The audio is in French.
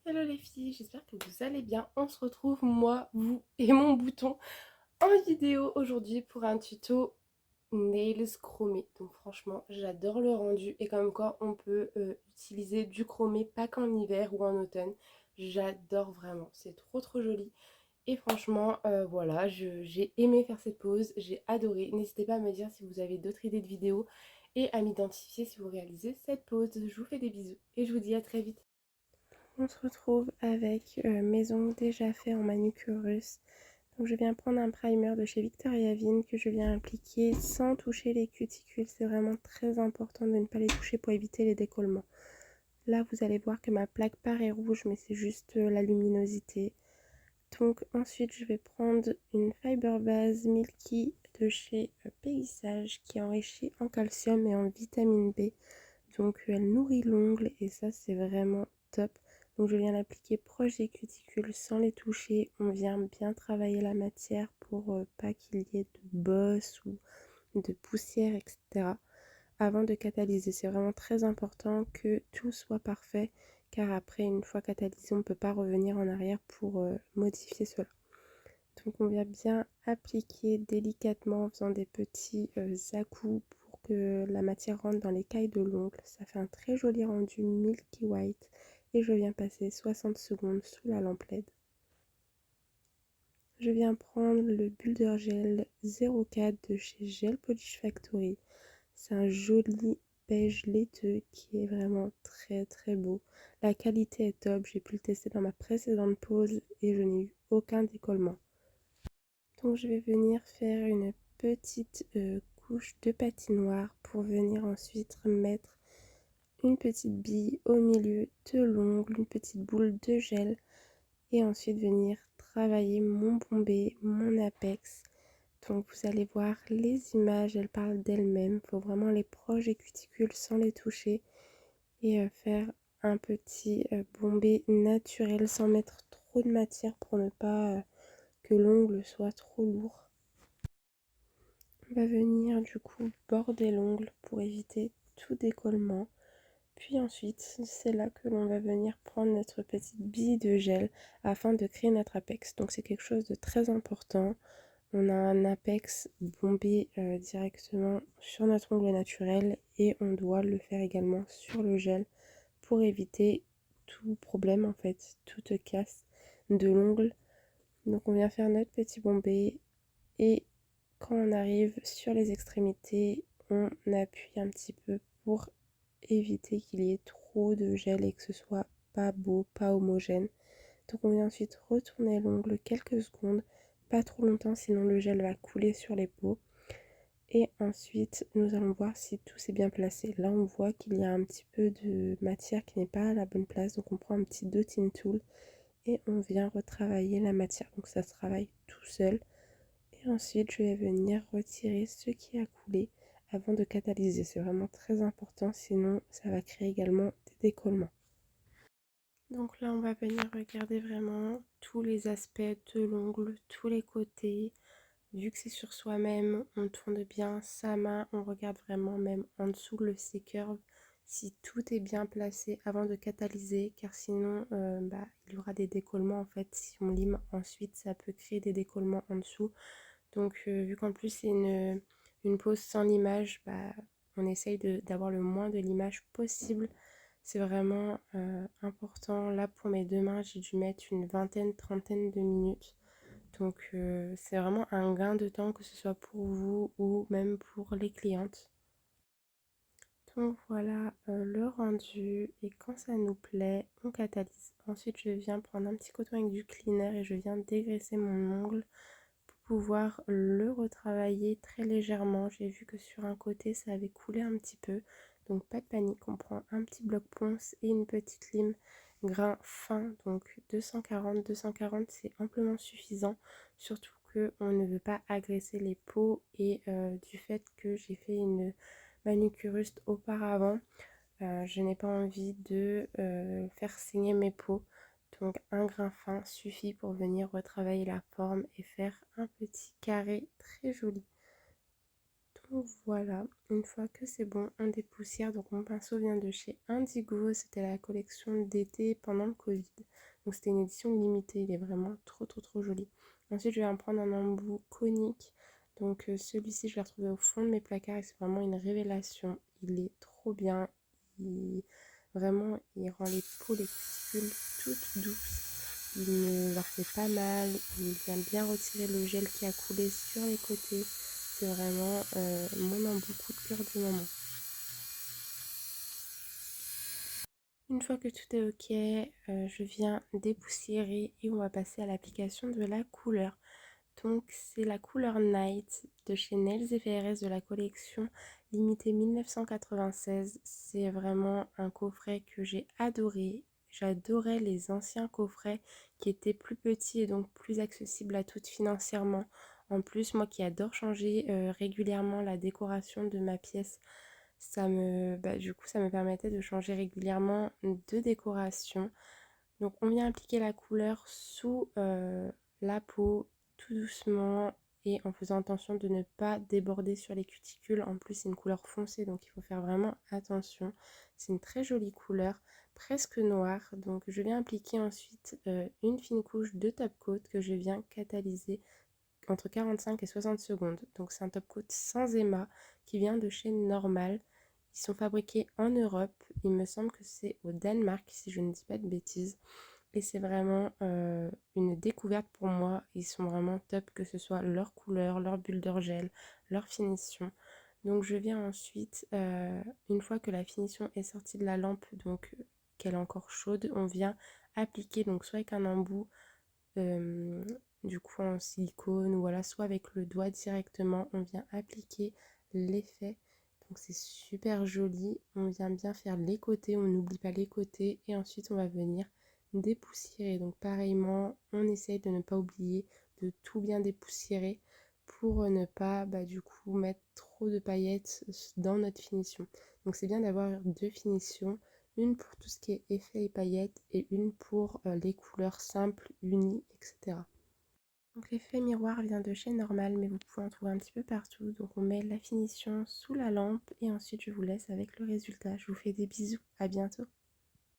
Hello les filles, j'espère que vous allez bien. On se retrouve, moi, vous et mon bouton, en vidéo aujourd'hui pour un tuto nails chromé. Donc franchement, j'adore le rendu et comme quoi on peut utiliser du chromé pas qu'en hiver ou en automne. J'adore vraiment, c'est trop joli. Et franchement, voilà, j'ai aimé faire cette pose, j'ai adoré. N'hésitez pas à me dire si vous avez d'autres idées de vidéos et à m'identifier si vous réalisez cette pose. Je vous fais des bisous et je vous dis à très vite. On se retrouve avec mes ongles déjà faits en manucurus. Donc je viens prendre un primer de chez Victoria Vigne que je viens appliquer sans toucher les cuticules. C'est vraiment très important de ne pas les toucher pour éviter les décollements. Là vous allez voir que ma plaque paraît rouge mais c'est juste la luminosité. Donc ensuite je vais prendre une fiber base Milky de chez Payssage qui est enrichie en calcium et en vitamine B. Donc elle nourrit l'ongle et ça c'est vraiment top. Donc je viens l'appliquer proche des cuticules sans les toucher. On vient bien travailler la matière pour pas qu'il y ait de bosse ou de poussière, etc. avant de catalyser. C'est vraiment très important que tout soit parfait car après une fois catalysé on ne peut pas revenir en arrière pour modifier cela. Donc on vient bien appliquer délicatement en faisant des petits à-coups pour que la matière rentre dans l'écaille de l'ongle. Ça fait un très joli rendu milky white et je viens passer 60 secondes sous la lampe LED. Je viens prendre le Builder Gel 04 de chez Gel Polish Factory. C'est un joli beige laiteux qui est vraiment très beau. La qualité est top, j'ai pu le tester dans ma précédente pose et je n'ai eu aucun décollement. Donc je vais venir faire une petite couche de patinoire pour venir ensuite mettre une petite bille au milieu de l'ongle, une petite boule de gel et ensuite venir travailler mon bombé, mon apex. Donc vous allez voir les images, elles parlent d'elles-mêmes. Il faut vraiment les proches des cuticules sans les toucher et faire un petit bombé naturel sans mettre trop de matière pour ne pas que l'ongle soit trop lourd. On va venir du coup border l'ongle pour éviter tout décollement. Puis ensuite, c'est là que l'on va venir prendre notre petite bille de gel afin de créer notre apex. Donc c'est quelque chose de très important. On a un apex bombé directement sur notre ongle naturel et on doit le faire également sur le gel pour éviter tout problème en fait, toute casse de l'ongle. Donc on vient faire notre petit bombé et quand on arrive sur les extrémités, on appuie un petit peu pour éviter qu'il y ait trop de gel et que ce soit pas beau, pas homogène. Donc on vient ensuite retourner l'ongle quelques secondes, pas trop longtemps sinon le gel va couler sur les peaux. Et ensuite nous allons voir si tout s'est bien placé. Là on voit qu'il y a un petit peu de matière qui n'est pas à la bonne place, donc on prend un petit dotting tool et on vient retravailler la matière. Donc ça se travaille tout seul. Et ensuite, je vais venir retirer ce qui a coulé avant de catalyser. C'est vraiment très important, sinon ça va créer également des décollements. Donc là, on va venir regarder vraiment tous les aspects de l'ongle, tous les côtés. Vu que c'est sur soi-même, on tourne bien sa main, on regarde vraiment même en dessous le C-curve si tout est bien placé avant de catalyser, car sinon il y aura des décollements en fait. Si on lime ensuite, ça peut créer des décollements en dessous. Donc vu qu'en plus c'est une pose sans limage, on essaye d'avoir le moins de limage possible. C'est vraiment important. Là pour mes deux mains, j'ai dû mettre une vingtaine, trentaine de minutes. Donc c'est vraiment un gain de temps que ce soit pour vous ou même pour les clientes. Donc voilà le rendu et quand ça nous plaît, on catalyse. Ensuite je viens prendre un petit coton avec du cleaner et je viens dégraisser mon ongle pouvoir le retravailler très légèrement. J'ai vu que sur un côté ça avait coulé un petit peu, donc pas de panique, on prend un petit bloc ponce et une petite lime grain fin, donc 240 c'est amplement suffisant, surtout que on ne veut pas agresser les peaux et du fait que j'ai fait une manucurus auparavant, je n'ai pas envie de faire saigner mes peaux. Donc un grain fin suffit pour venir retravailler la forme et faire un petit carré très joli. Donc voilà, une fois que c'est bon, on dépoussière. Donc mon pinceau vient de chez Indigo, c'était la collection d'été pendant le Covid. Donc c'était une édition limitée, il est vraiment trop joli. Ensuite je vais en prendre un embout conique. Donc celui-ci je l'ai retrouvé au fond de mes placards et c'est vraiment une révélation. Il est trop bien, vraiment il rend les peaux, les cuticules toutes douces. Il ne leur fait pas mal, il vient bien retirer le gel qui a coulé sur les côtés. C'est vraiment mon embout coup de cœur du moment. Une fois que tout est ok, je viens dépoussiérer et on va passer à l'application de la couleur. Donc c'est la couleur Night de chez Nails et FRS de la collection limitée 1996. C'est vraiment un coffret que j'ai adoré. J'adorais les anciens coffrets qui étaient plus petits et donc plus accessibles à toutes financièrement. En plus, moi qui adore changer régulièrement la décoration de ma pièce, du coup, ça me permettait de changer régulièrement de décoration. Donc on vient appliquer la couleur sous la peau tout doucement et en faisant attention de ne pas déborder sur les cuticules. En plus c'est une couleur foncée donc il faut faire vraiment attention. C'est une très jolie couleur, presque noire. Donc je viens appliquer ensuite une fine couche de top coat que je viens catalyser entre 45 et 60 secondes. Donc c'est un top coat sans émai qui vient de chez Normal. Ils sont fabriqués en Europe. Il me semble que c'est au Danemark si je ne dis pas de bêtises. Et c'est vraiment une découverte pour moi. Ils sont vraiment top, que ce soit leur couleur, leur bulle de gel, leur finition. Donc je viens ensuite, une fois que la finition est sortie de la lampe, donc qu'elle est encore chaude, on vient appliquer, donc soit avec un embout, euh, du coup en silicone, ou voilà, soit avec le doigt directement, on vient appliquer l'effet. Donc c'est super joli. On vient bien faire les côtés, on n'oublie pas les côtés. Et ensuite on va venir dépoussiérer. Donc pareillement, on essaye de ne pas oublier de tout bien dépoussiérer pour ne pas du coup mettre trop de paillettes dans notre finition. Donc c'est bien d'avoir deux finitions, une pour tout ce qui est effet et paillettes et une pour les couleurs simples, unies, etc. Donc l'effet miroir vient de chez Normal, mais vous pouvez en trouver un petit peu partout. Donc on met la finition sous la lampe et ensuite je vous laisse avec le résultat. Je vous fais des bisous, à bientôt.